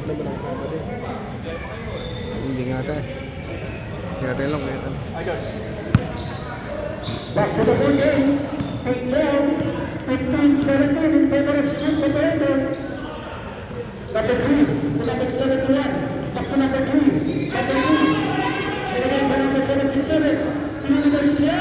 naman ang kasama din. Hindi nga tayo. Hindi natin lang kaya ano. Back to the ball game. Take down. 15-17 in favor of Smith Operator. Number 3 to number 71. Back to number 3. Number 3. Pinagay sa number 77. Pinagay siya.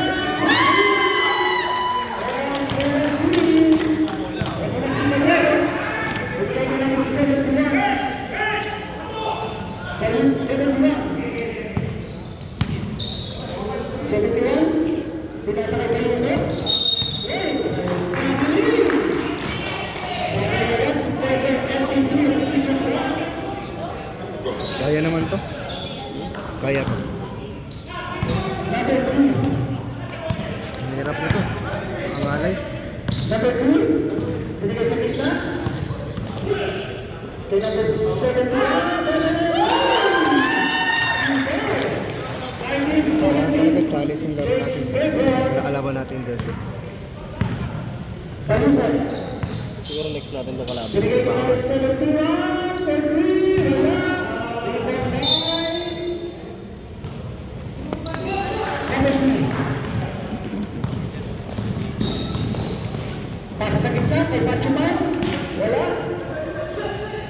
Kaya naman to. Kaya to. Ang hirap nito. Ang alay. Number 2, pinigay sa kita. Kay number 71. Kailangan talaga quality yung laro natin. Nakalaban natin yung Derby. Siguro next natin ito kalaban. Pinigay kay number 71. For 3. Wala. Number 3. Pasa sa gitna kay Pachuman. Wala.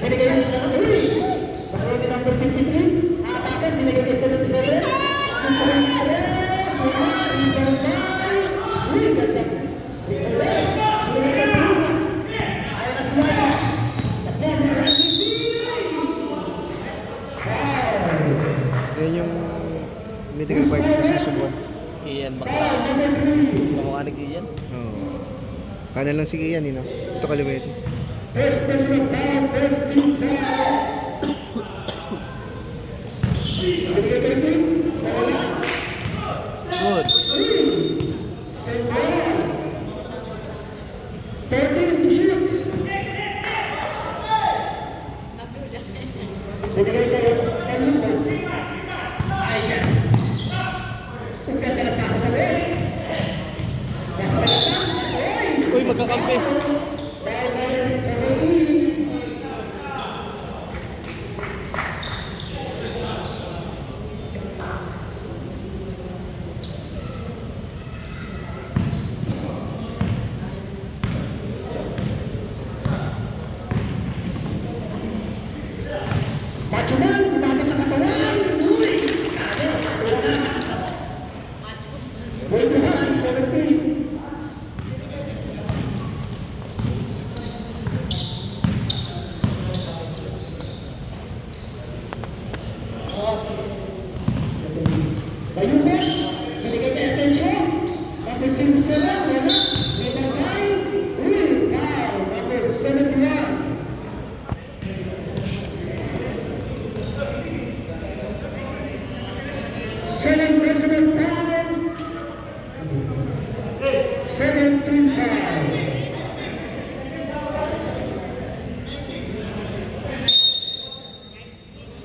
Binigay yung sa uy. Bakit yung number 53? Atakan, binigay kay 77. 23. Wala. Rebound na. Uy, ganda. Binigay kay Truman. Ayaw na sila. Tapos, MVP. Wow. Yan yung mythical fight na sinusubuan. Iyan, baka Number 3. kamukha ni Iyan. Oo. Kana lang si Ian, no? Ito kaliwete. First personal foul, first team foul. Binigay kay Tim. Wala. Good. Same ball. 13 to 6. Binigay kay Carluco. Ayan. Ang ganda ng pasa sa web. Pasa sa gitna. Oy! Uy, magkakampi. Foul number 17. Machuman, kumapit ang katawan. Uy! Kaya, wala na. Way to hand, 17. Bayukan, binigay kay atensyon. Number 07, wala. May bagay. Uy, foul. Number 71. Seven personal foul. 17 foul.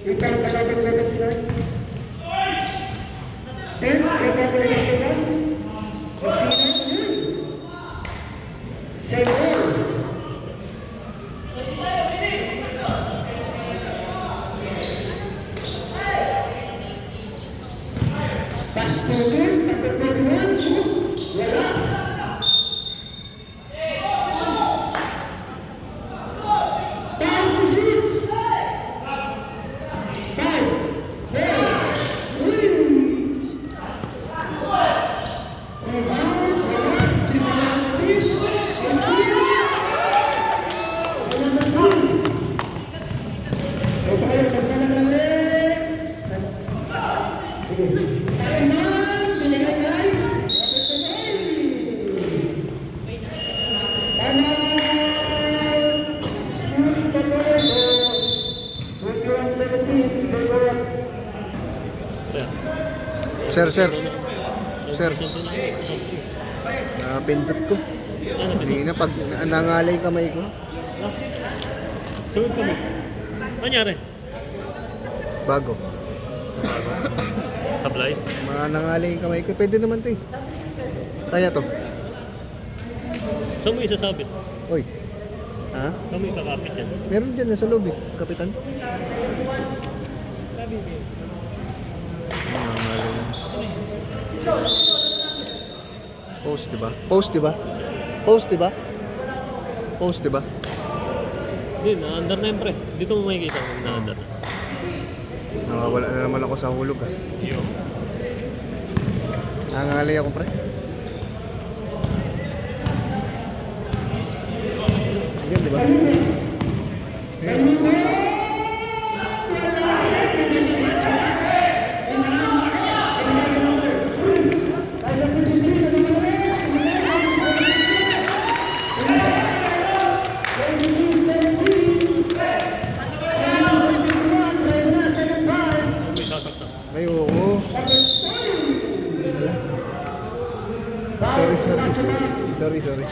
Ikaw ka number 79. 10, recovery number 1. Magsina. Same ball. Pass to him, number 31, shoot. Wala. Five to 6. 5, 4, Sir. Napindot ko. Hindi na pag nangalay kamay ko. Sunod ka mo. Anyari? Bago. Sablay? Mga nangalay yung kamay ko. Pwede naman to eh. Kaya to. Saan mo isasabit? Uy. Ha? Kami kakapit yan. Meron dyan nasa loob eh, kapitan. Post diba? Post diba? Post diba? Post diba? Hindi, na-under na yun pre. Dito mo makikita kung na-under na. Nakawala na naman ako sa hulog ah. Yo. Nangangalay ako pre. Yan diba? May sasaktan. Ay oo. Sorry.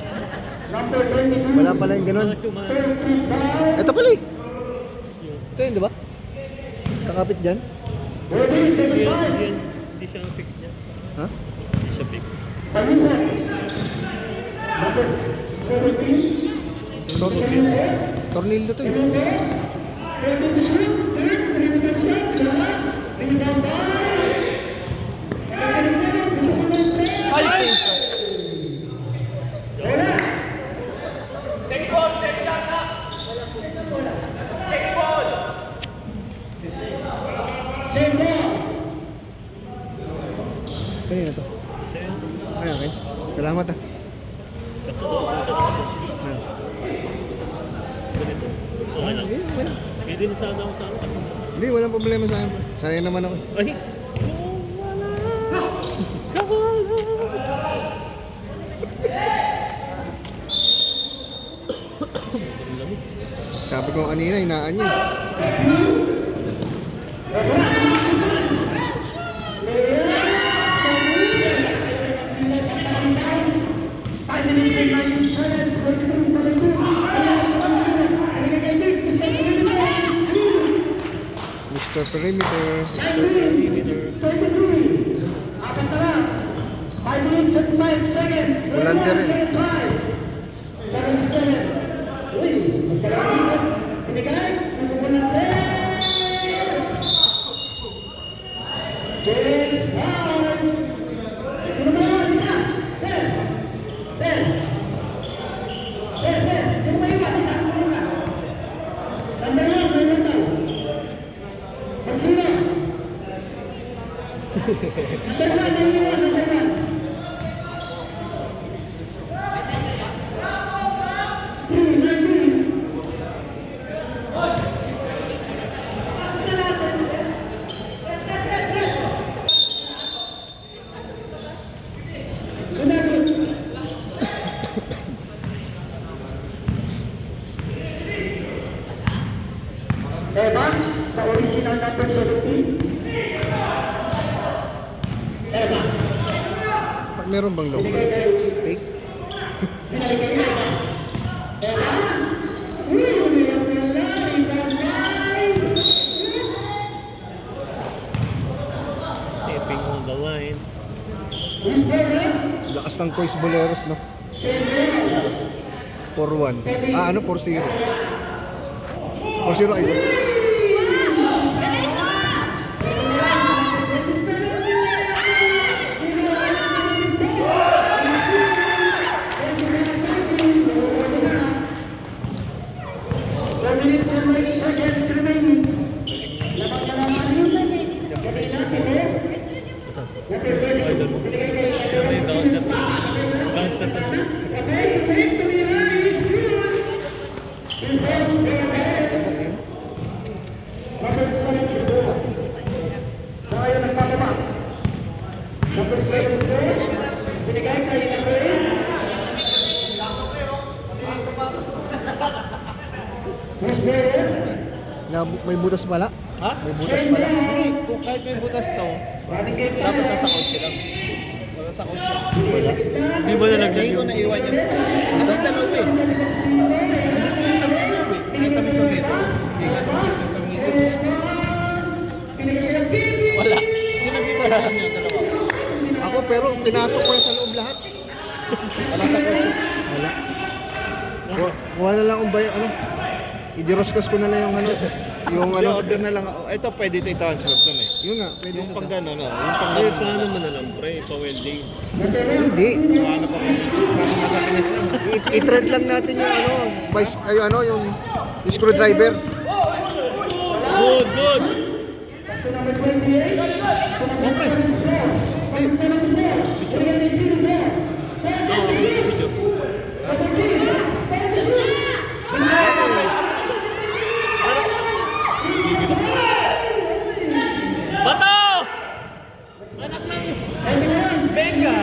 Number 22. Wala pala yung ganun. Ito pala eh. Ito yun diba? Kakapit dyan. Ready, 75. Hindi siya fix niya. Ha? Hindi siya fix. Palinsan. Number 17. Tornillo to eh. 22 shots. 22 shots. Wala. Bring down by. Number 77. Number 3. Ay! Wala. Save ball. Kanina to. Ay okay. Salamat ah. Kaso doon, kung saan ako. Ah. Ganito. Okay lang. Pwede na sana ako sa ano. Kaso Hindi, walang problema sa akin. Sanay naman ako. ay! Kawala! Ang lamig. Sabi ko kanina, hinaan niya. Mr. Perimeter. Volante rin. 77. Uy, magkalaki sa pinigay. Pumupunan tres. James Brown. Sino ba yun? Isa. Sir. Sir. Sir. Sino ba yun? Isa. Sino ba? Number 1. Magsino? Number 1. Evan, the original number 17. Evan, Pag meron bang logo? binigay kayo. Take? Binalik kayo Evan. Evan! Uy, umiyak pala. Ibagay! Stepping on the line. Who's better? Lakas ng Cois Boleros, no? Samuel. 4-1. Ah, ano? 4-0. 4-0 kayo. Seconds remaining. Laban pa naman yun. Kanina, pito. Saan? Number 30. Binigay kayo ng May number down 7. siya. Count sa sa. Okay, tumira is good. Informs Bernabé. Number 74. Sayang ng pagkaba. Number 74. Binigay kayo ng number 8. Who's better? May butas pala? Ha? May butas Same pala? day. Kung kahit may butas to, Running game dapat tayo. nasa kotse lang. Wala sa kotse. Wala. Hindi mo na Hindi ko yung... naiwan yan. Kasi dalawa eh. Kasi yung dalawa eh. May kami ko dito. Hindi ka naman dito. Wala. Sino nag-iwan niya dalawa? Ako pero pinasok ko yan sa loob lahat. Wala sa kotse. Wala. Kuha na lang kung ba ano. I-diroscos ko na lang yung ano. Yung Ano? ano. Order na lang ako. Ito pwede ito i-transfer doon eh. Yun nga, pwede Yung ito. pang gano'n, no? Yung pang Ay, gano'n. plano mo na lang, pre. Pa-welding. Hindi. Ano pa kasi? Parang nasa pinag- I-thread lang natin yung ano, ay ano, yung screwdriver. Good, good. Basta number 28. Ito number 74. Number 74. Bigyan ni Sino Bro. 26. Number 10. 26. Bato! Anak ng Ito na yan. Benga!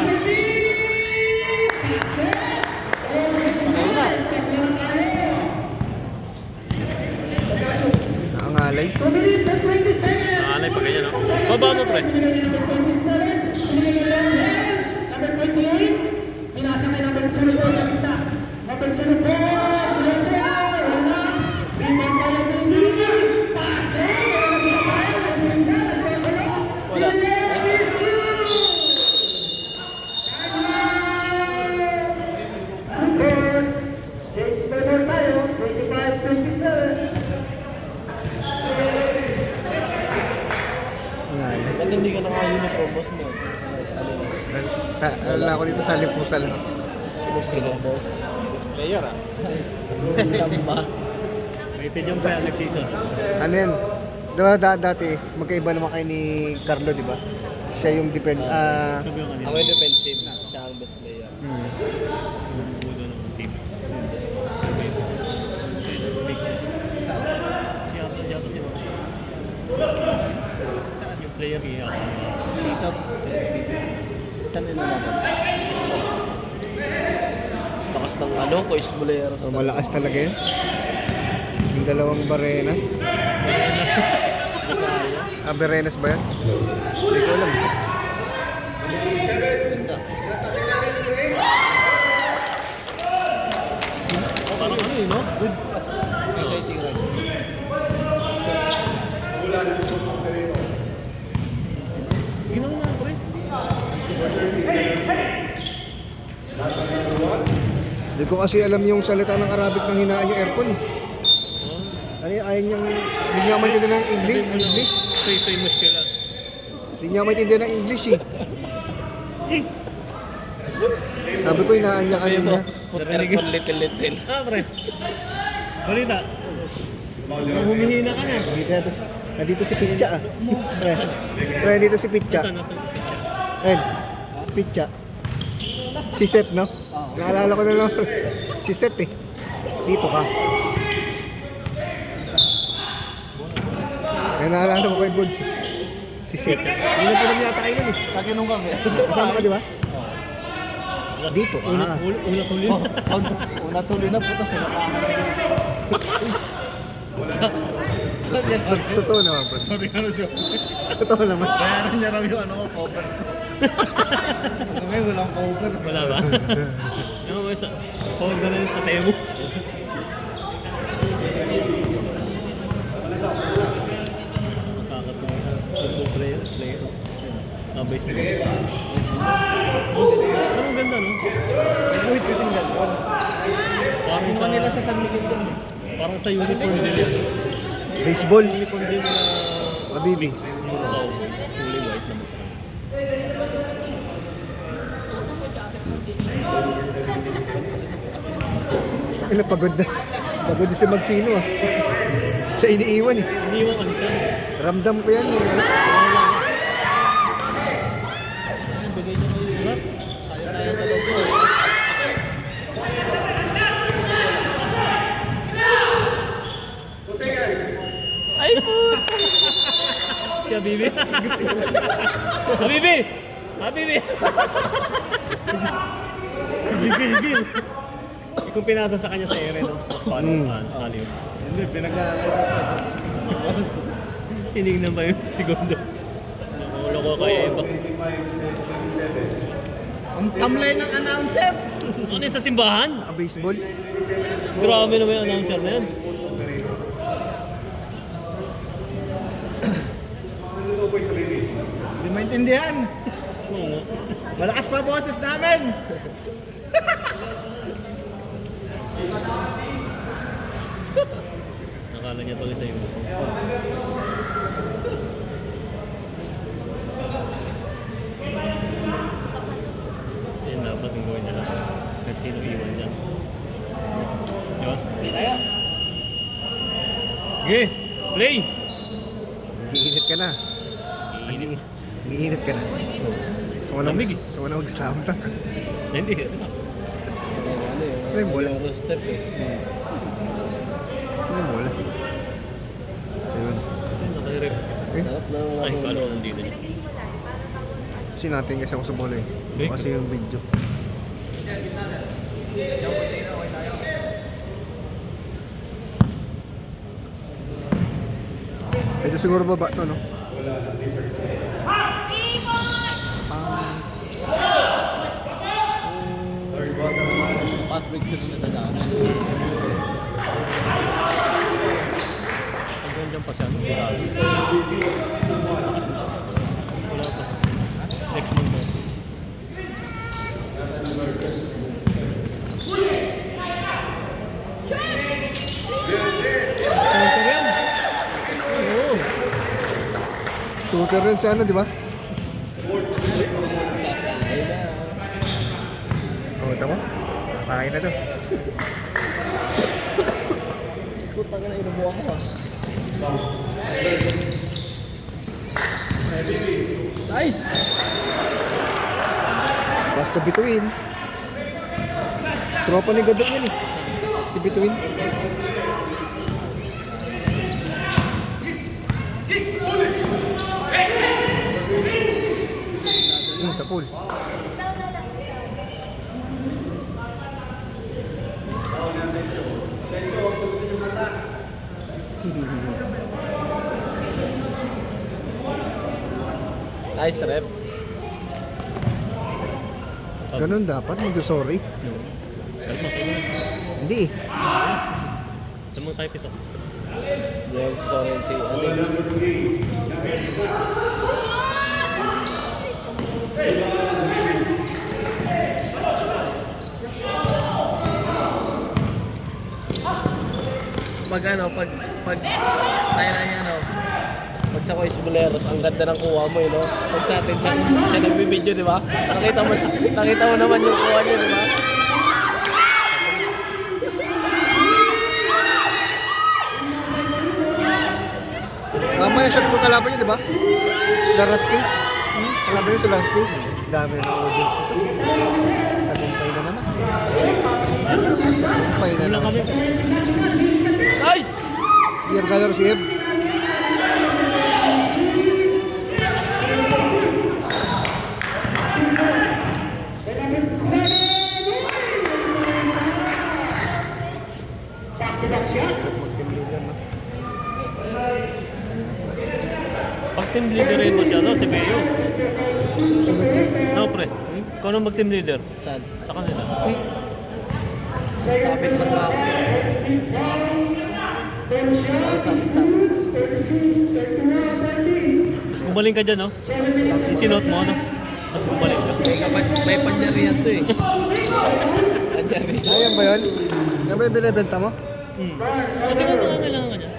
Nakangalay. 2 minutes and 20 seconds. Nakalay pa ganyan, no? Baba mo, pre. Number 28, pinasa kay number 04 sa kita. Number 04, wala. Limang kaya pinili. Pass, wala sila kaya. Nagpinsa, nagsasalok. Wala. Ladies Of course, James Bernard tayo, 25-27. Nakangalay. Ba't hindi ka naka-uniform, boss mo? Wala ako dito sa Lipusa lang. Sino, boss? Player ah. Lamba. Rated yung pre, nag-season. Ano yan? Diba dati, magkaiba naman kayo ni Carlo, di ba? Siya yung Sabi yung kanina. Ako yung defensive, siya ang best player. Budo ng team. Si Arnold yata si Mami. Saan yung player niya? Dito, sa SPP. Saan nila naman? Bakas ng ano, Kois Bolero. So, malakas talaga yun. Yung dalawang Barenas. Berenas ba yan? Hindi ko alam. Parang ano eh, no? Good. Exciting run. Ginawa na, pre. Hindi ko kasi alam yung salita ng Arabic nang hinaan yung aircon eh. Ano yun, ayaw niyang, hindi niya maintindihan ng English. Say muskila. Hindi niya maintindihan ng English eh. Sabi ko, hinaan niya kanina. Put aircon little. Ah, pre. Balita. Humihina ka na. Nandito si Pitcha ah. Nandito si Pitcha. Nasaan si Pitcha? Ayun, Pitcha. Si Seth, no? Naalala ko na lang. Si Seth eh. Dito ka. Ay, naalala ko kay Bods. Si Seth. Hindi na pinag yata kayo nun eh. Taginong kami. Kasama ka, di ba? Dito ka. Una huli. Una tuloy na puto sa Totoo naman, bro. Sorry ano siya. Totoo naman. Bayaran niya raw yung ano ko, cover ko. Ngayon walang cover. Wala ba? Ano mo isa? Forward na lang sa tayo mo. Masakot mo. Football player. Base mo. Anong ganda, no? Wait kasing gano'n. Parang Kung nila sa San Miguel doon. Parang sa uniform din yan. Baseball. Uniform din na Mabibi. Muraw. Fully white naman sa kanya. Ay, napagod na. Pagod na si Magsino ah. Siya iniiwan eh. Iniwan ka siya. Ramdam ko yan. Yung, ano. Bigay niyo kayo yung kaya sa logo. Ay po! Si Habibi. Habibi! Habibi! Higil. Kung pinasa sa kanya sa ere, no? Paano yun? Hindi, pinag-aaral Tinignan ba yung segundo? Nakulo ko kay Eva. Ang tamlay ng announcer. Ano yun, sa simbahan? Baseball. Grabe naman yung announcer na yan. Hindi maintindihan. Oo nga. Malakas pa boses namin. Nakala niya tuloy sa'yo. Yan dapat yung gawin nila. Kahit sino iwan dyan. Diba? Tayo. Okay, play! Giinit ka na. Init. Giinit ka na. So, Lamig eh. So, mag-slam dunk. Hindi, relax. Ano yung bola? Yung step eh. Ano yung bola? Ayun. Naka-rep. Sarap na mga Ay, paano nandito niya? Kasi natin kasi ako sa bola eh. Okay. Kasi yung video. Ito siguro baba to, no? Pass break sila na dadaanan. Hanggang dyan pa siya. Wala pa. Next month mo. Oo. Shooter rin si ano, di ba? Oh, tama? Kakain na to. Puta ka na, inubuha ko ah. Nice! Last to Bituin. Tropa ni Gadok yan eh. Si Bituin. Tapul. Nice rep. Ganun dapat, mag-sorry. Kalma, kalma. Hindi eh. Tamang type ito. Yes, sorry si ano. Pag ano, pag tayo na yan, ano, pag sa Kois Boleros, ang ganda ng kuha mo, no? Pag sa atin, siya nagbibideo, di ba? Nakita mo naman yung kuha niya, di ba? Mamaya shot mo kalaban niya, di ba? Sila Rusty. Kalaban niya sila Rusty. Dami na audience ito. Tagumpay na naman. Tagumpay na Wala naman. kami. Nice! Siyeb Galor, Siyeb. Back-to-back shots. Pag team leader rin mo siya, no? Si Beo. Sunod din. No, pre. Ikaw nang mag-team leader. Saan? Sa kanila. Kapit sa tao. Mas gumaling ka dyan, no? Yung sinot mo, no? Mas gumaling ka. May panjarihan to eh. Panjarihan. Ayan ba yun? Yan ba yung binibenta mo? Hindi ka mga kailangan ka dyan.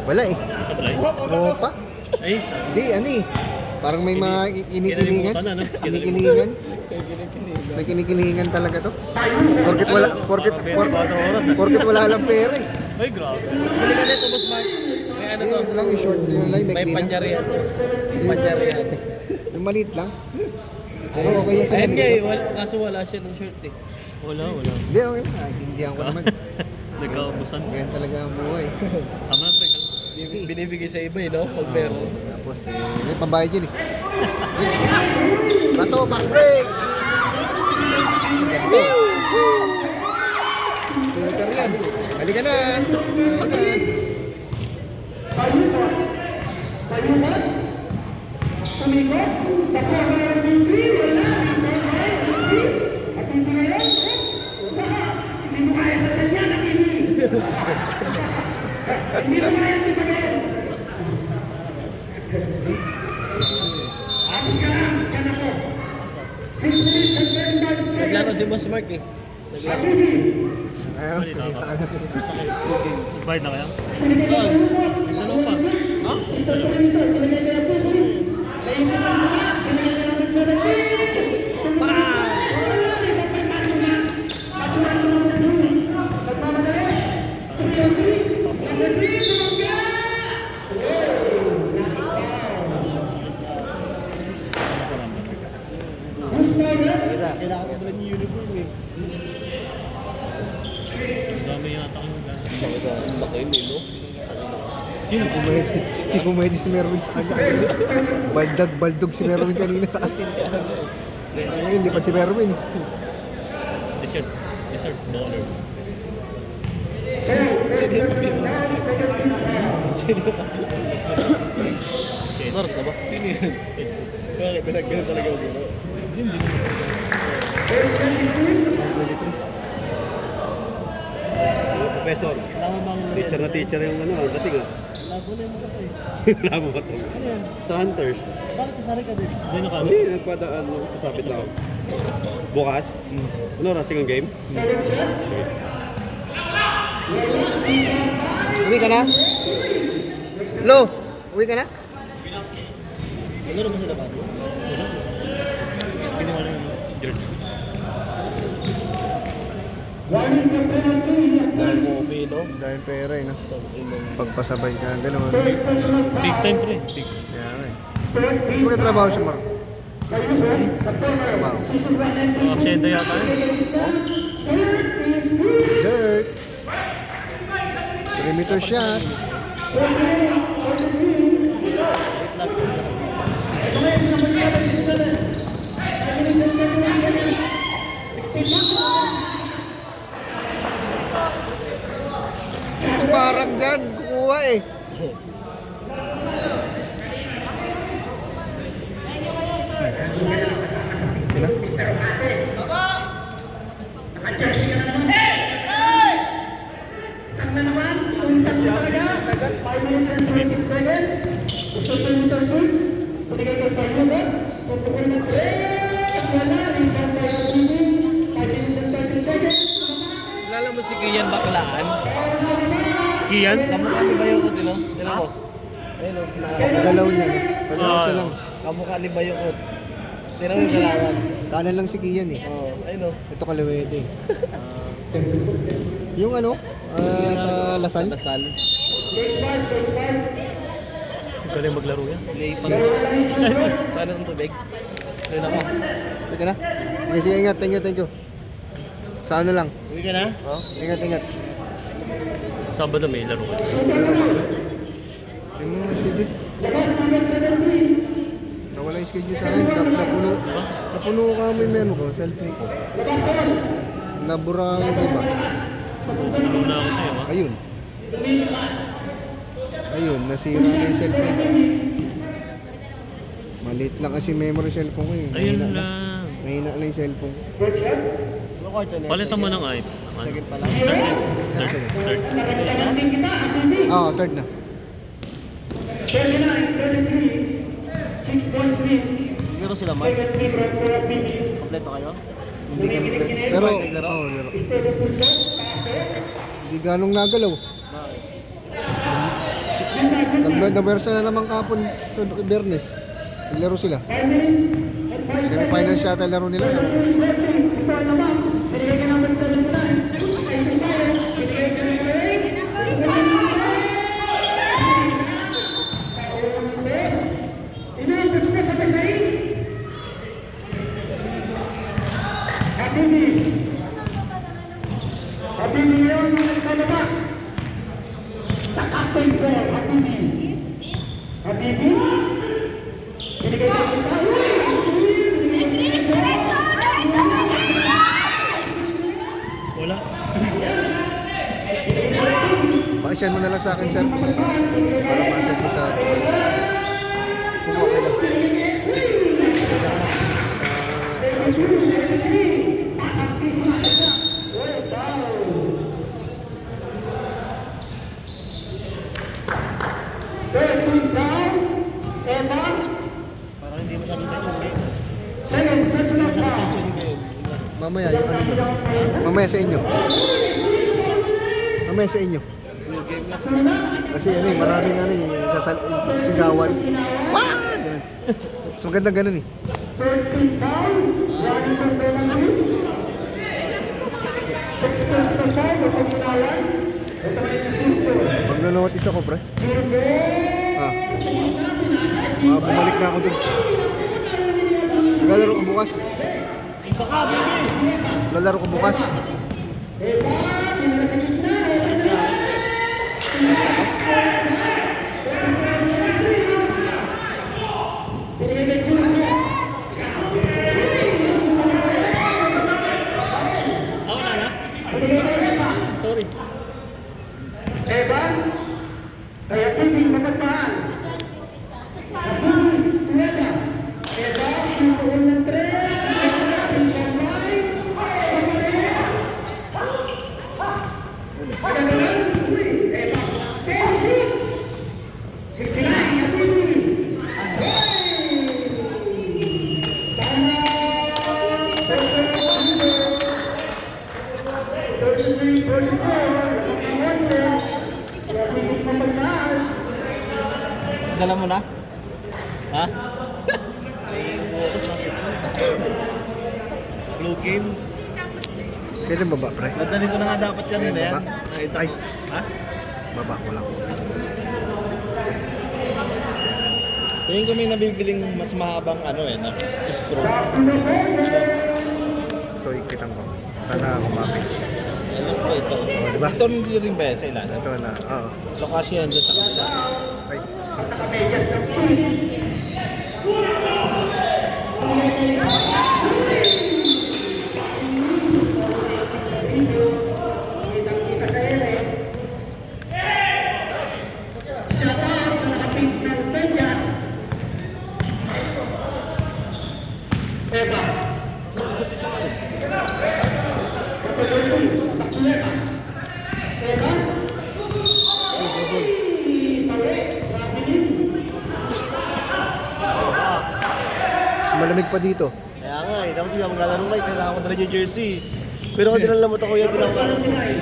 Wala eh. Sablay. Oo pa. Ay, Di, ano eh. Parang may mga kinikilingan. Kinalimutan na, no? Kinikilingan. May kinikilingan talaga to. Porkit wala, porkit wala lang pera eh. ay, grabe. Bili ka nito, Boss Mark. May ano to? Yung lang yung short yung line, may May clean. panjarihan to. May panjarihan. Yung maliit lang. Pero okay yan sa Ayun lamig. kaya, kaso wala siya ng shirt eh. Wala. Hindi, okay lang. Naintindihan ko naman. Nagkaubusan. Ganyan talaga ang buhay. Tama na, pre. Binibigay sa iba eh, no? Pag meron. Tapos may pambayad yun eh. Bato, fast break! Shooter yan. Halika na! Payungan. Tumikot. Nakuha ng degree. Wala. At hindi ngayon. Hindi mo kaya sa tiyan yan. Hindi mo kaya dito ngayon. Atis ka lang. Tiyan ako. 6 minutes and 35 seconds. Naglaro si Boss Mark eh. Ayun. Bayad na kaya? Binigay na kayo mo. Dalawa pa. Ha? Start ko rin ito. Binigay kaya po. Naipit sa mga. Binigay na namin 17. Tumulipas. Wala rin. Kapag Machuman. Machuman ko naman po. Nagmamadali. 3-on-3. Number 3. Tumangga. Who's target? Kailangan ko pala yung uniform eh. Ang dami yata ang Laki yun, no? Hindi ko pwede si Merwin sa kanya. Baldog si Merwin kanina sa akin. So ngayon, lipat si Merwin. T-shirt. T-shirt. Baller. So, first person down, second team down. Nars na ba? Kaya pinag-ganun talaga ako. First set is two. 23. Professor, teacher na teacher yung ano, dating ah. Labo na yung mga eh. Labo ba ito? Sa Hunters. Bakit kasari ka din? Hindi na kami. Hindi, nagpadaan, kasapit lang ako. Bukas? Ano, rasing ang game? Second set. Uwi ka na? Lo, uwi ka na? Ano naman sila ba? Wala. Piniwala yung jersey. Warning for penalty. Mobi, no? Dahil pera eh, no? Pagpasabay ka ng gano'n. Third personal foul. Big time pre. Big. Kaya nga eh. Third team Bakit trabaho siya, Mark? Kayo po, the former season 1 and 2. Aksenda yata eh. Third is good. Dirt. Perimeter shot. 43. Ito na yung number 77. 5 minutes and 31 seconds. Parang dyan, kukuha eh. Mr. Ohate. Naka-jersey ka na naman. Tangla naman. Untag mo talaga. 5 minutes and 20 seconds. Gusto ko yung turn good. Pinigay kay Payugot. Pupukul na 3. Wala. Rebound by Otibu. 5 minutes and 30 seconds. Kilala mo si Kian Baklaan? Kian? Kamukha ni Bayokot, no? Tinan mo. Ayun, no? Galaw niya. Pagkakot ka lang. Kamukha ni Bayokot. Tinan mo yung galawan. Kanan lang si Kian eh. Oo, ayun, no? Ito kaliwete eh. Yung ano, sa Lasal. Lasal. George Mark. George Mark. Galing maglaro yan. Dalawa lang yung sunod. Saan ang tubig? Ayun ako. Teka na. Sige, sige, ingat. Thank you. Sa ano lang. Uwi ka na? Oh? Ingat. Sabado may laro ka. Super na lang. Yung mga schedule. Labas number 17. Nawala yung schedule sa akin. Napuno ka mo yung menu ko. Cellphone ko. Labas 7. Nabura ko iba. Ano na ako sa'yo ha? Ayun, nasira na yung cellphone ko. Maliit lang kasi memory cellphone ko yun. Ayun Mahina lang. Mahina lang yung cellphone ko. Good shots. Palitan mo ng iPad. Second pa lang. Third. Naragdagan din kita, Atibi. Ah, third na. 39, 33. 6 points lead. Meron sila Second lead right for Atibi. Kompleto kayo? Hindi kami third. Pero, laro. Estado Pulso, Paso. Hindi ganong nagalaw. Nagbersa na naman kapon Bernes. Naglaro sila. 5 minutes and 5 Yung seconds. final shot ay laro nila. Ito ang naman. Binigay ka number 79. Ay, ito tayo. Binigay ka ng Craig. Paulites. Inuutos mo sa Besain. Habibi. Habibi yun. Ito naman. The captain ball. Habibi. Habibi. Binigay ka ng tao. Last win. Binigay ka ng Wala. Pa-share mo na lang sa akin, sir. Para ma-share mo sa akin. Kung okay lang. Second personal foul. Mamaya yung ano nyo. Mamaya sa inyo. Mamaya sa inyo. Kasi ano eh, maraming ano eh, sigawan. Wah! Ganun. Mas maganda ganun eh. 13 foul. Running for penalty. 6 points per foul. Huwag pagkinalan. Ito na yung susunto. Mag-notice ako, pre. 0-4. Ah. Sa gitna, pinasakit. Bumalik na ako dun. Lalaro ko bukas. Lalaro ko bukas. Eba, pinala sa gitna. Pinigay kay Silvio. Wala na? Pinigay kay Eba. Sorry. Eba. Kaya pipig mapagmahal. Napuli, Tueda. Eba, pinituon ng 3. Eba, pinagmay. Sa ganoon, uy, Eba. 10-6. 69, Napuli. Tama. 33-44. Sila pipig mapagmahal. Dala mo na? Ha? Blue game? Pwede baba, pre. Nadali ko na nga dapat yan eh. Yan. Nakita Ay. ko. Ha? Baba ko lang. Tingin ko may nabibiling mas mahabang ano eh, na screw. Ito, ikitan ko. Sana kumapit. Alam ko ito. diba? Ito hindi rin ba yan sa ilalim? Ito na, oo. So kasi yan dyan sa kabila. Ay, Nakamedyas ng tuwi. Kitang-kita sa ere. Shout out sa nakapink ng medyas. Eba. Patuloy. Eba. Eba. mas malamig pa dito. Kaya nga eh, dapat hindi ako maglalaro Mike, kailangan ko dala yung jersey. Pero kung dinala mo ito kuya, hindi na ako maglalaro.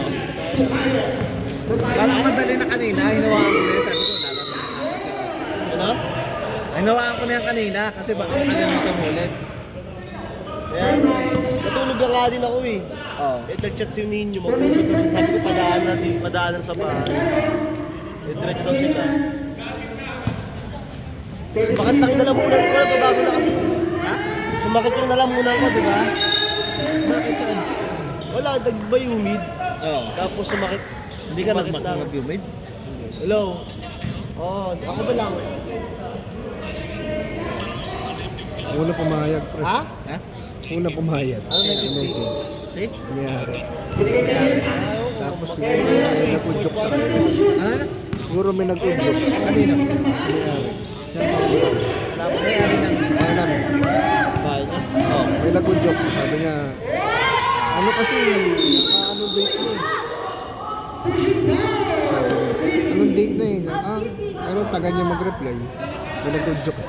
Parang madali na kanina, hinawaan ko na yan. Sabi ko, lalaro. Ano? Hinawaan ko na yan kanina kasi baka kalimutan mo ulit. Kaya, natulog na nga din ako eh. Oo. Eh, nag-chat si Ninyo, mag-chat ko. Sabi ko, padaanan sa bahay. Eh, diretso daw sila. Bakit nang nalamunan ko? Bago na kasi. Ha? Sumakit yung nalamunan ko, di ba? Bakit saan? Wala, nagba yung humid. Oo. Tapos sumakit. Hindi ka Sumakit lang. nag-humid? Hello? Oo, ako ba lang? Una pumayag, pre. Ha? Ha? Una pumayag. Ano nag- Message. See? Mayari. Tapos siguro may nag-udyok sa kanya. Ano na? Siguro may nag-udyok. Kanina. Mayari. Siya ang tawag. Mayari ng Kaya namin. bahay niya? Oo. May nag-udyok. Sabi niya, ano kasi, anong date na eh. Sabi niya, anong date na eh. Pero taga niya mag-reply. May nag-udyok eh.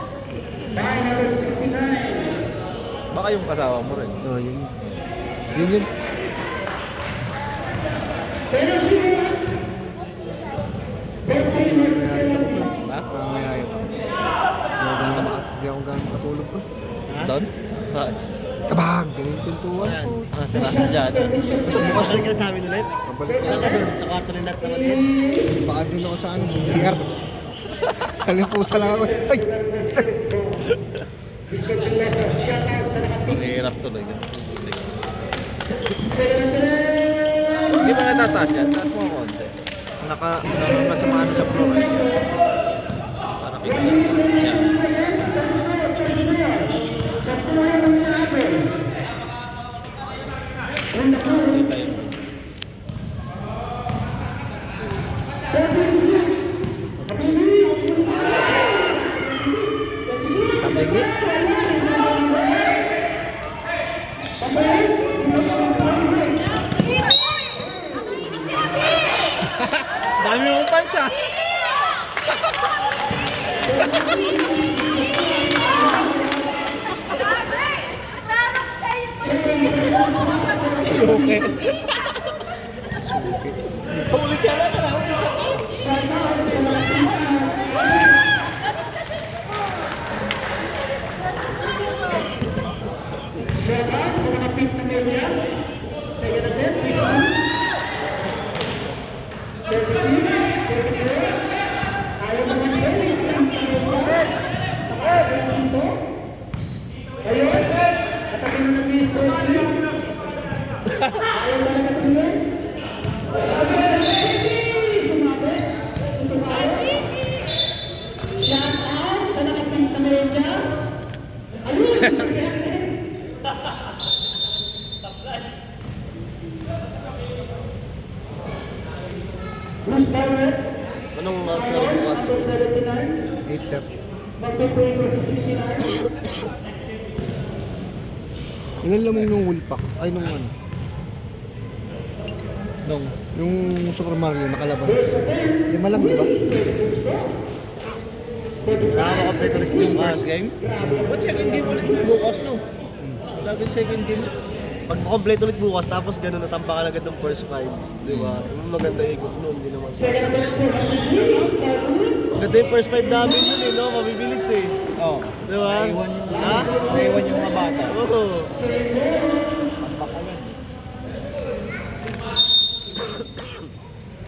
Baka yung kasawa mo rin. Oh, yun. Yun yun. Ha? Mayayag. Hindi ako gano'n matulog ko. Doon? Bakit? Kabag! Ganun yung pintuan ko. Ah, sila dyan. Gusto bukas rin ka sa amin ulit? Pabalik Saan sa ka doon? Sa kwarto ni Nat na maliit? baka din ako sa ano, CR. Salimpusa lang ako. Ay! Mr. Piloso, shout out sa nakapink. Mahirap tuloy. Secretary. Hindi ba natataas yan? Taas mo konti. Nakasamaan sa floor. Para kita. Yan. Sa puno ng apple. Kita yun. 26. Tabigi. Dami mong pansa. Second Suki. Huli ka na. Shut out sa mga team. Shut out sa mga team na Medias. Sige natin, please on. 36, 34. Ayaw naman sa mga team na Medias. Ayaw dito. Ayun. Katabi na nag-i-stretch. Ayaw talaga tuloy. Shout out sa nakapink na medyas. Ayun! Bruce Barrett. Anong oras na bukas? Number 79. 8:30. Magpipwento sa 69. Ilan lamang nung Woolpack? Ay, nung ano? Nung Yung Super Mario nakalaban. Verse 10. 5 lang, di ba? nakaka-complete ulit yung first game. Ba't second game ulit bukas, no? Lagi second game. Pag makomplete ulit bukas, tapos gano'n natampa ka agad ng first 5. Di ba? Yung maganda ikot nun, hindi naman. Second attempt for Luis. Maganda yung first 5 namin nun eh, no? Mabibilis eh. Oo. Di ba? Naiwan yung, Ha? naiwan yung mga bata. Oo. Tambak agad.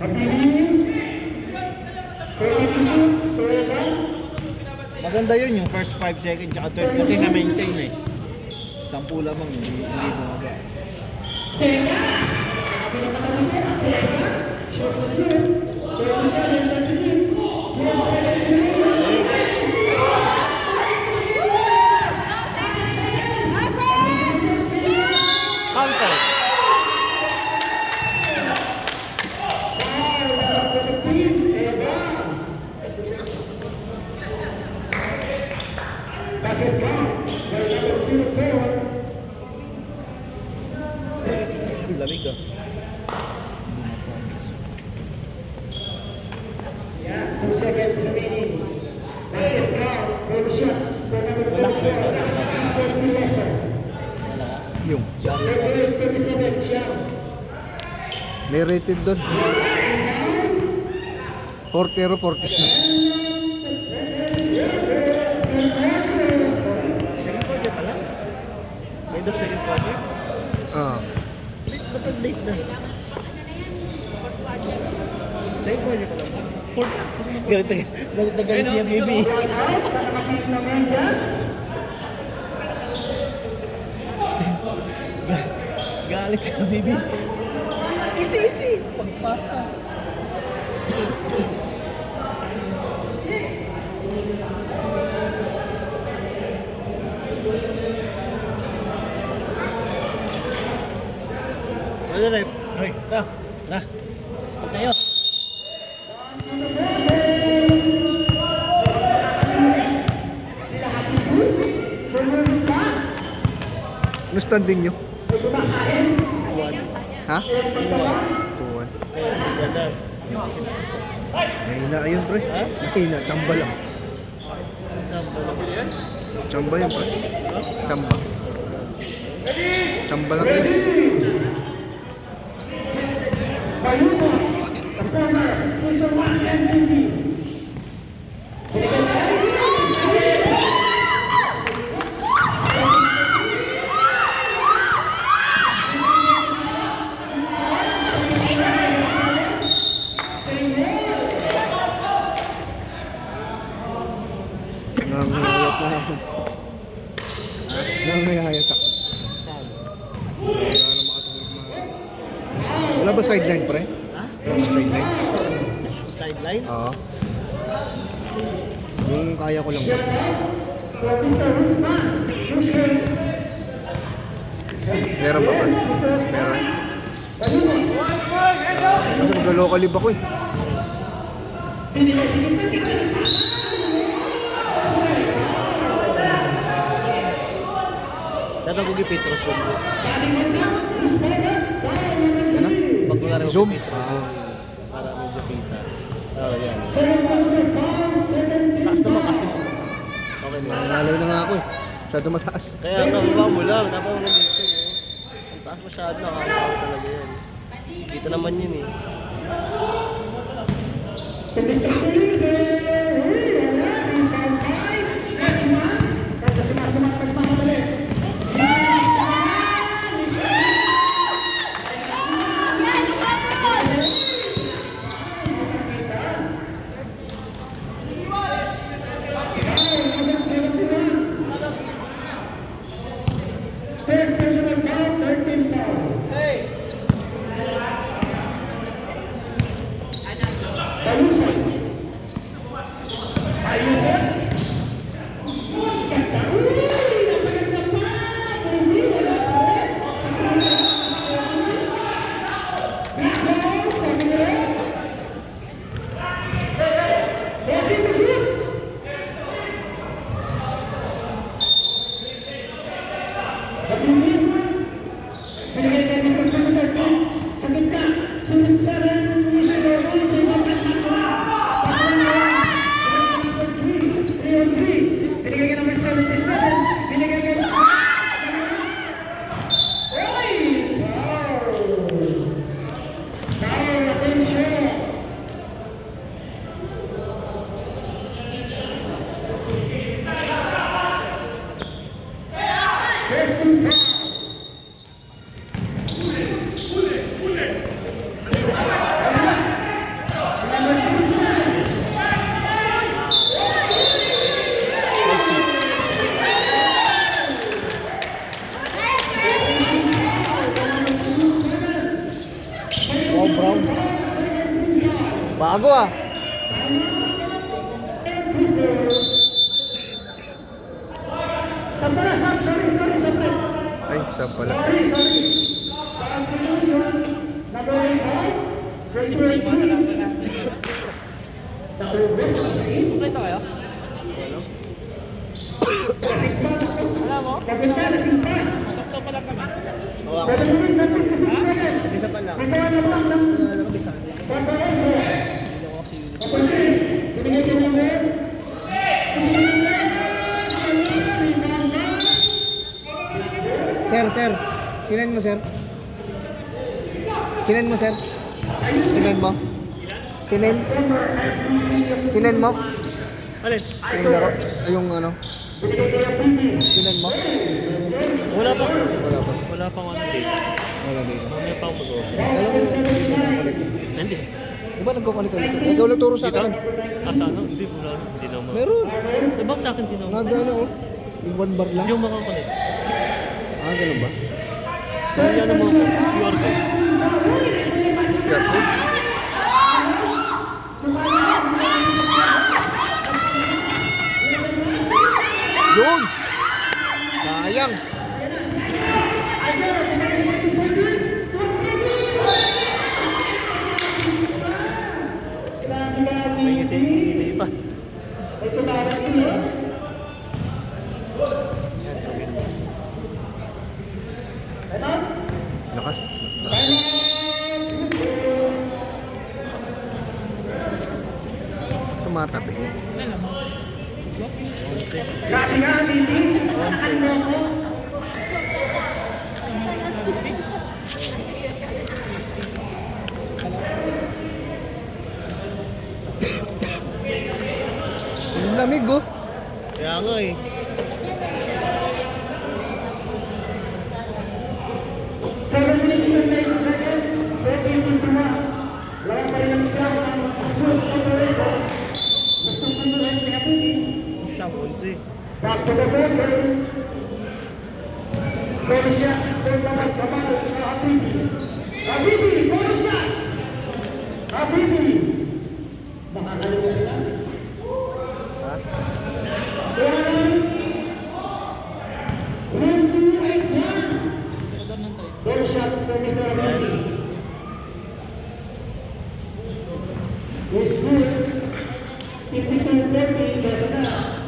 Habibi. 32 shoots. Torreta. Maganda yun yung first 5, second, tsaka third kasi na-maintain eh. 10 lamang, hindi bumaba. Teka. Teka. Short was good. 37, 36. 12 seconds remaining. Counter. Foul, number 17, Eva. Basket count by number 04. Lamig ah. Yeah, 2 seconds remaining. Basket count, bonus shots for number 74. Eastern Milesa. Yung. 38-37, Siam. May rated doon. 40 40 na. Second quarter pa lang? End of second quarter? Ah. Ba't ang late na? Second quarter pa lang. Galit na galit siya, baby. Out sa nakapit na Mendes. Galit siya, baby. Easy. Pagpasa. Ano na? Hoy, na. Tayo. Sila Habibu. Bumulita. Ano standing nyo? Ay kumakain. Ha? 2-1. Ganda. Mahina ayun, pre. Ha? Mahina. Chamba lang. Chamba yun, pre. Chamba. Chamba lang yun. Bayuno. Corner. Season 1 MVP. Binigyan tayo. Nangangayat na ako. Nangangayat ako. Wala na makatulog na. Wala ba sideline, pre? Wala ba sideline? Sideline? Oo. Yung kaya ko lang. Shout out for Mr. Rusman. Rusman. Meron ba, pre? Meron. Bayuno. Kasi mag-local leave ako eh. Binigay sa gitna. Dapat ko Petros yun. Yan na. Pag wala rin Zoom. Petros. Para medyo kita. Oh, yan. Taas Taas naman kasi. Okay na. Nangalay na nga ako eh. Masyado mataas. Kaya nga, baba mo lang. Dapat mo dito. Ang Taas masyado, nakakawa talaga yun. Kita naman yun eh. Third personal foul, 13 foul. Ayun. Ayun. Napaganda pa. Baby, wala pa rin. Sa kanila. Big ball, sa kanila. 14 to shoot. Pag-ibig. Binigay kay Mr. Perimeter Team sa gitna. Si 7 is your goal. Binigay kay number 3 on 3. Binigay kay number 77. Binigay kay... Oy! Wow! Foul, attention! First and foul. Number 67. Wow, Brown. Bago ah. Sorry, sorry. Ay, saan pala? Sorry. Sa absolution, number 5, grade 23. Naubos sa sige. Kompleto kayo? Wala mo? Kapita na simpa. Tatlo pa lang kami. 7 minutes and 56 seconds. Isa pa lang. Ito ang lamang ng Pagka Echo. Kapatid, binigay kay number. Binigay ng Reyes. Rebound by Sir. Sinen mo, sir. Sinen mo, sir. Sinen mo. Sinen. Sinen mo. Alin? Yung laro. Ay, yung ano. binigay kay Apiti. Sinen mo. Wala pa. Wala pa. Wala pang ano dito. Wala dito. Mamaya pa ako mag-off. Alam mo, nagkukunik ka. Hindi. Di ba nagkukunik ka dito? Ikaw nagturo sa Dito? akin. Ah, sa ano? Hindi, wala. Hindi naman. Meron. Eh, bakit sa akin hindi naman? Nagano oh. Yung one bar lang. Hindi ako makakulit. Ah, ganun ba? Hindi ano mo QR code. QR code? Yun! Sayang! May ngiti pa. Yan, sabihin mo. Lakas. Tumatabi niya. Grabe nga, Bibi. Nakakan mo ako. Ang lamig oh. Kaya nga eh. Seven minutes and 9 seconds. 14-21. Wala pa rin ang siyang ang school operator. Gustong tumuhin ni Apiti. Siya, 11. Back to the ball game. 20 shots. Ball naman Kamal na Apiti. Apiti, 20 shots. Apiti. Makakalimutan na. One, two, eight, one. 20 shots for Mr. Apiti. He's good. 52-40, that's na.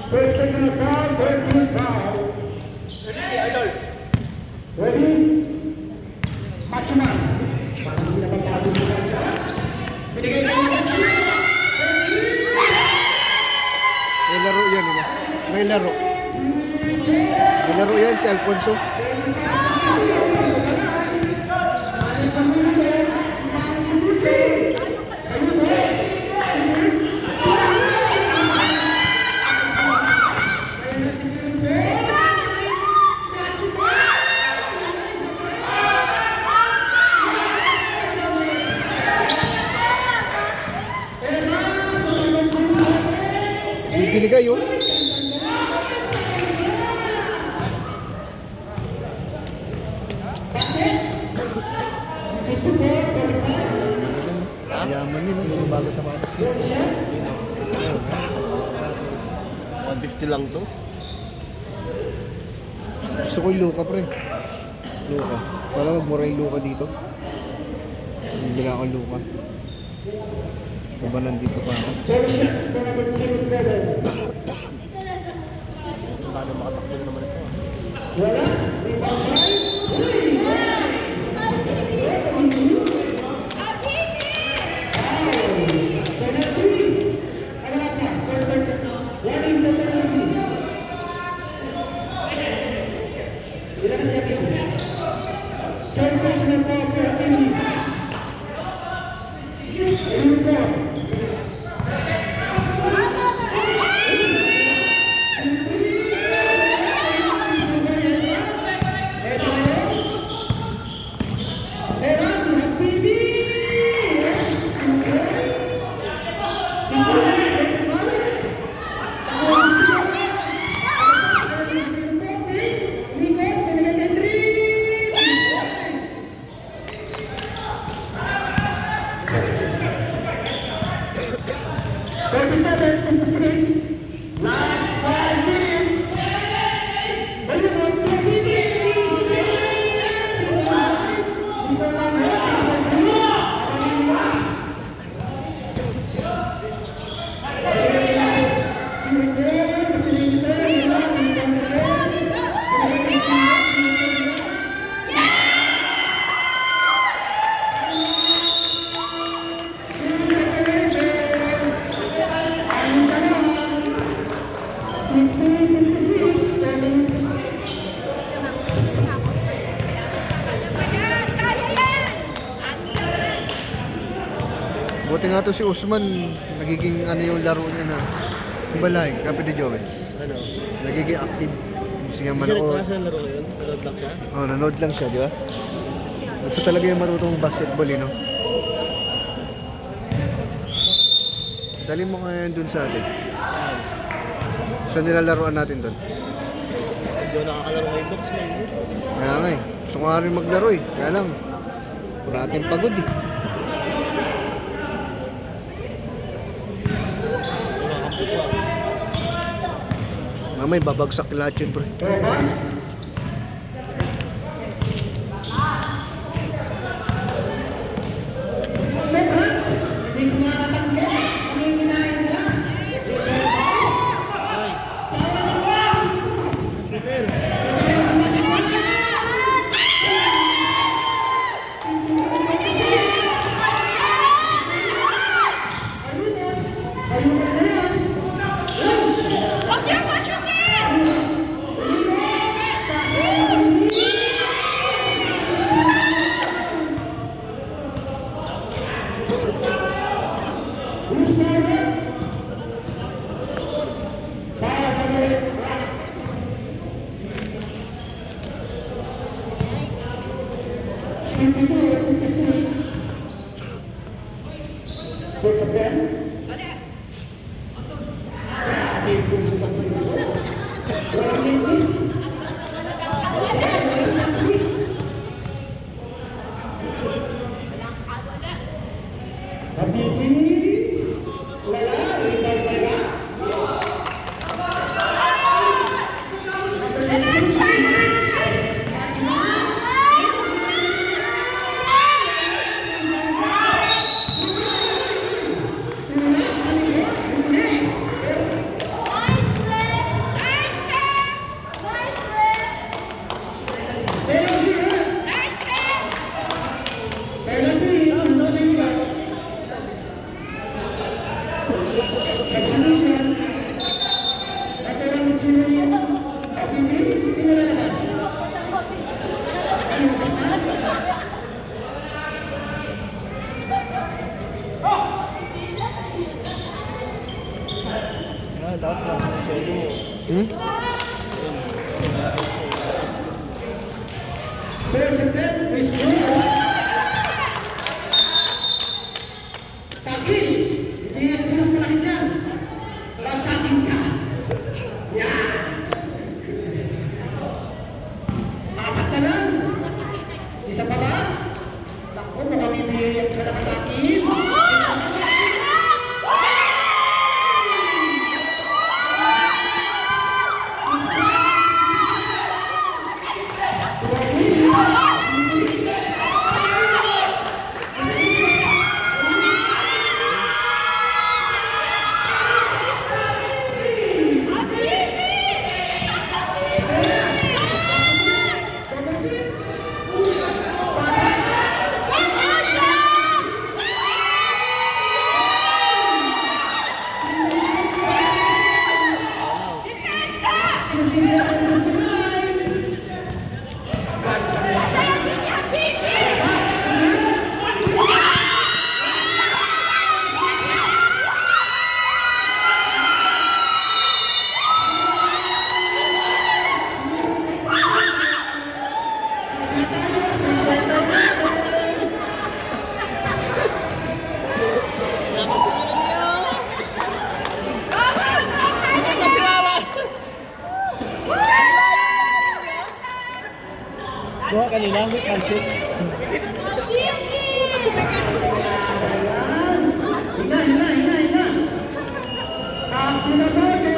First personal foul, 13 foul. Ready? Macho Man. Parang hindi napapagod yung Macho Man. Binigay na yung Sila. May laro yan, diba? May laro. May laro yan si Alfonso. Binigay yun. Yaman yun, no? Bago sa matas yun. 150 lang to. Gusto ko yung Luka, pre. Luka. Wala magmura yung Luka dito. Hindi na akong Luka. Diba nandito pa ako? 4 shots for number 07. Paano makatakbo naman ito? Wala. Rebound by penalty. Alaka, third person. Running the penalty. Ilan na siya dito? Third personal foul for Akini. 0-4. Last 5 minutes. Balibot, 20 minutes. Buti nga to si Usman, nagiging ano yung laro niya na balay, kape ni Joel. Ano? Nagiging active. Gusto niya Kasi manood. nasa laro ngayon? Nanood lang siya? Oh, nanood lang siya, di ba? Gusto talaga yung marutong basketball, no? Dali mo kaya yun dun sa atin. So nilalaroan natin dun. Hindi ako nakakalaro ngayon box man. Kaya nga eh. Gusto ko nga rin maglaro eh. Kaya lang, wala natin pagod eh. Mamay, babagsak lahat yun, bro. Hindi kumakatanggap. Ano yung kinain na? Ayun na yan. mo. Hmm? First attempt is good. Tagin. Hindi Jesus malaki dyan. Pagtagin ka. Yan. Apat na lang. Isa pa ba? Naku, mukhang hindi sa nakatagin. Buha kanina, may pansit. Hina. Up to the body.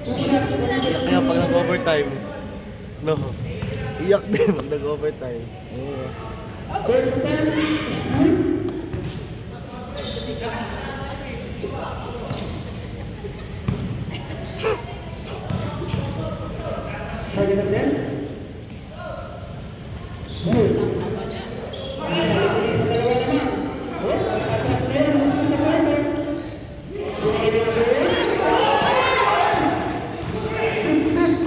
Iyak niya pag nag-overtime. No. Iyak din pag nag-overtime. Oo. First attempt is good. Second attempt. Good. Sa dalawa naman. Oh, tatrap na yan. Mas mga driver. Good start.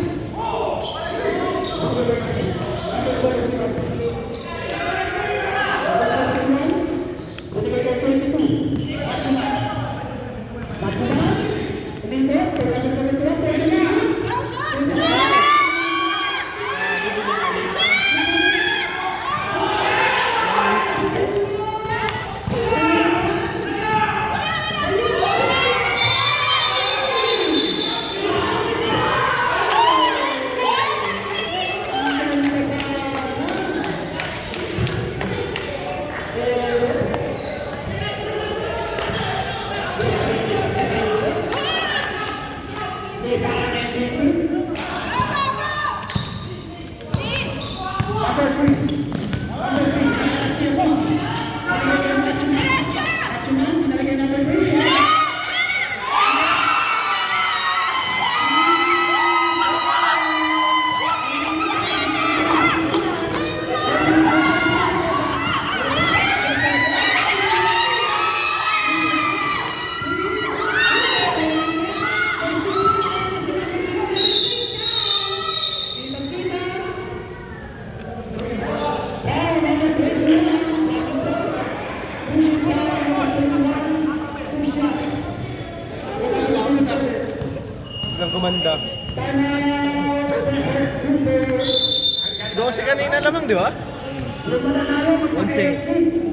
Biglang gumanda. 12 kanina lamang, di ba? 11.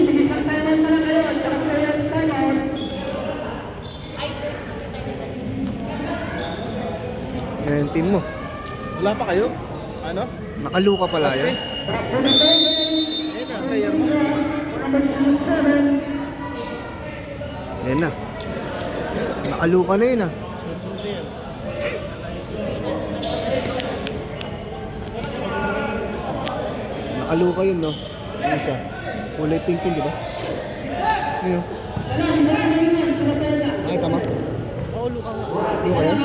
Bigisang timeout na lang kayo, tsaka players timeout. Yan yung team mo. Wala pa kayo? Ano? Nakaluka pala yan. Ayun na, player mo. Yan na. Nakaluka na yun ah. Nakaluka yun no. Yung isa. Kulay pink yun, di ba? Ano? Nakita mo? Oo, Luka nga. Luka yan?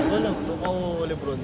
Wala, Luka o Lebron.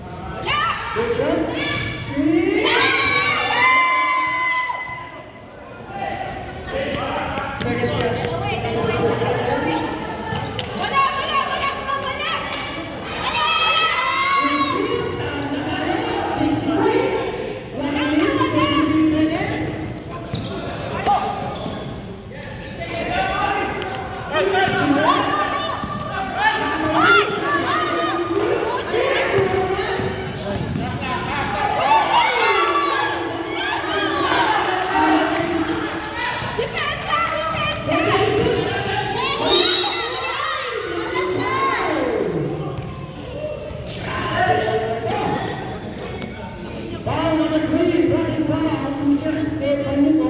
Foul number 3, running foul, Lucians de Panuco.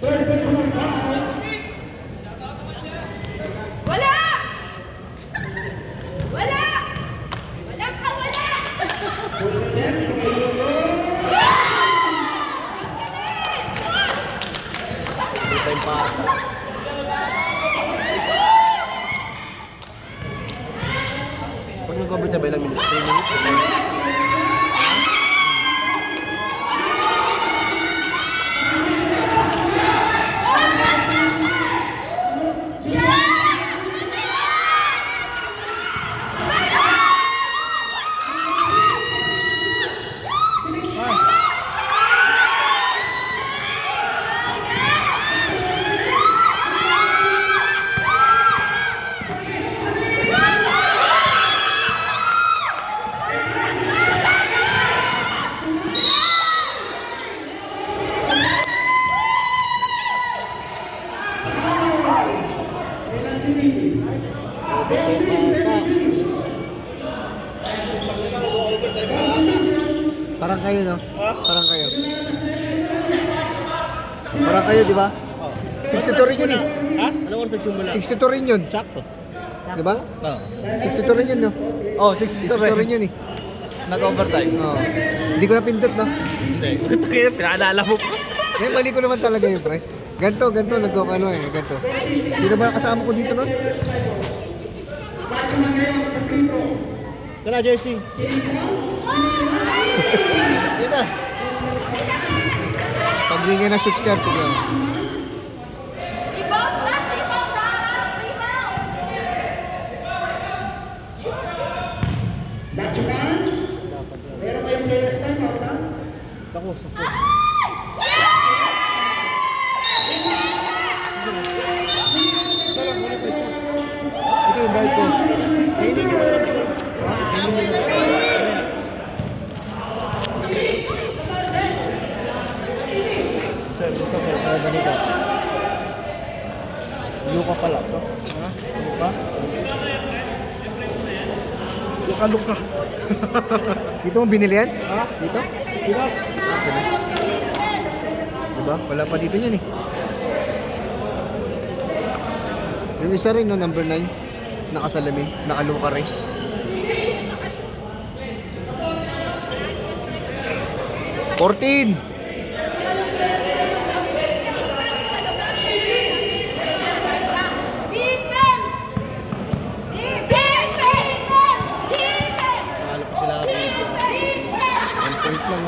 Third personal foul. Wala! Wala! Wala ka, wala! First attempt, Time pa. Pag nag-overtime ba ilang minutes? 3 minutes? Parang kayo no? Parang kayo. Parang kayo, di ba? 62 rin yun eh. Ha? Anong oras nagsimula? 62 rin yun. Sakto. Di ba? Oo. 62 rin yun no? Oh, 62 62 rin yun eh. Nag-overtime. Oo. Hindi ko napindot no? Hindi. Ito kayo, pinaalala mo pa. Eh, mali ko naman talaga yun, pre. Ganto, nag-ano eh, ganto. Sino ba kasama ko dito nun? Watchman ngayon sa free throw. Tara, jersey. Dito. Pag hindi nga na shoot chart, tignan. Rebound, Brad! Rebound, Brad! Rebound! Watchman. Meron kayong players time, ha? Ako, sa Ito yung ball ko. Ganito. Luka pala to. Luka? Luka. Dito mo binili yan? Ha? Dito? Pinas. Diba? Wala pa dito yan eh. Yung isa rin no, number 9. Nakasalamin. Nakaluka rin. $14. Defense! Defense! Defense! Paano pa sila ako? Defense! 1 point lang.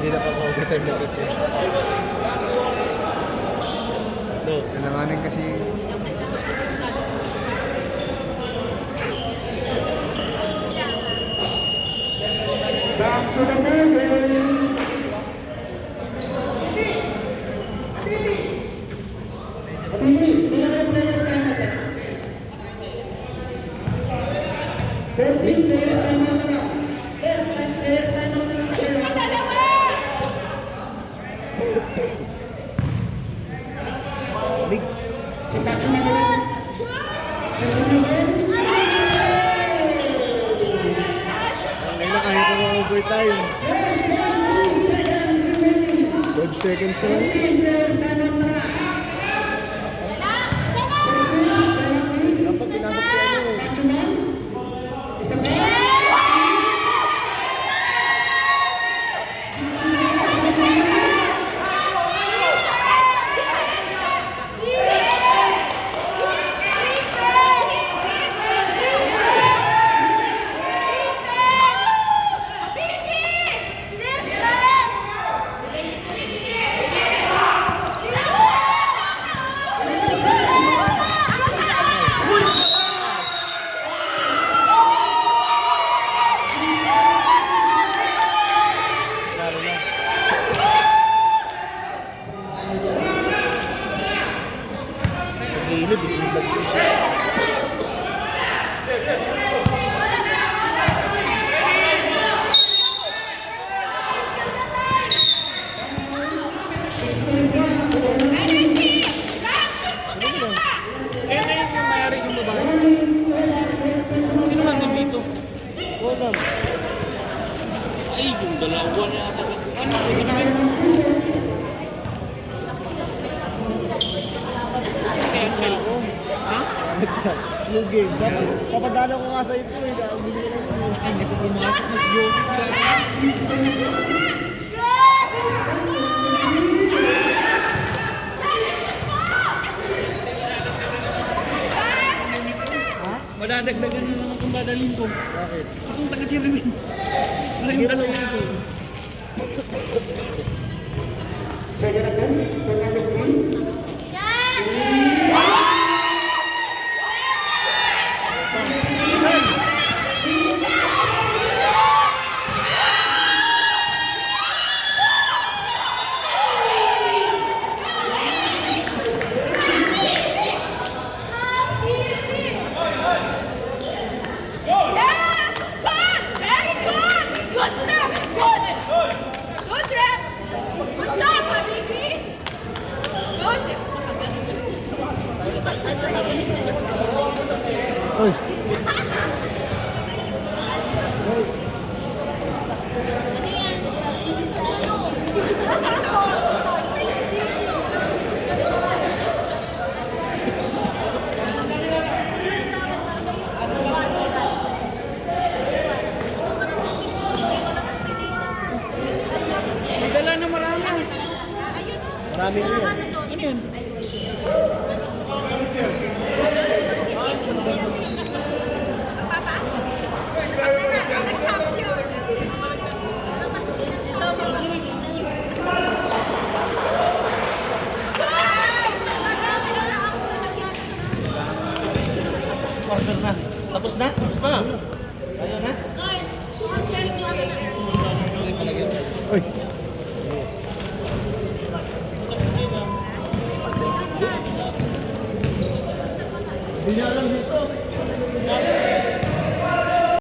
Hindi na pa overtime na ito. No. Kailanganin kasi Back to the ball. Habibi, hindi na kayo players time natin. 14 players time out na lang. Sir, 10 players time out na lang kayo. Si Pacho na ulit. Susunod. Ang na kahit ako overtime. 12 seconds na lang. 15 players time out na lang. Dapat pinasok si ano. Pacho man. Isa pa. Ay, yung dalawa na ata. Ano? Yung game. Papadala ko nga sa ito eh. Hindi ko pumasok. Nag-yosis lang. Madadagdagan na naman kung badalin ko. Bakit? Itong taga-Jeremins. Wala yung dalawa. Second attempt, tournament 3. Oy. Magdala na marami. Marami mo yun. Ano yun? Order na. Tapos na? Tapos na. Ayaw na? Oy. Hindi na lang dito.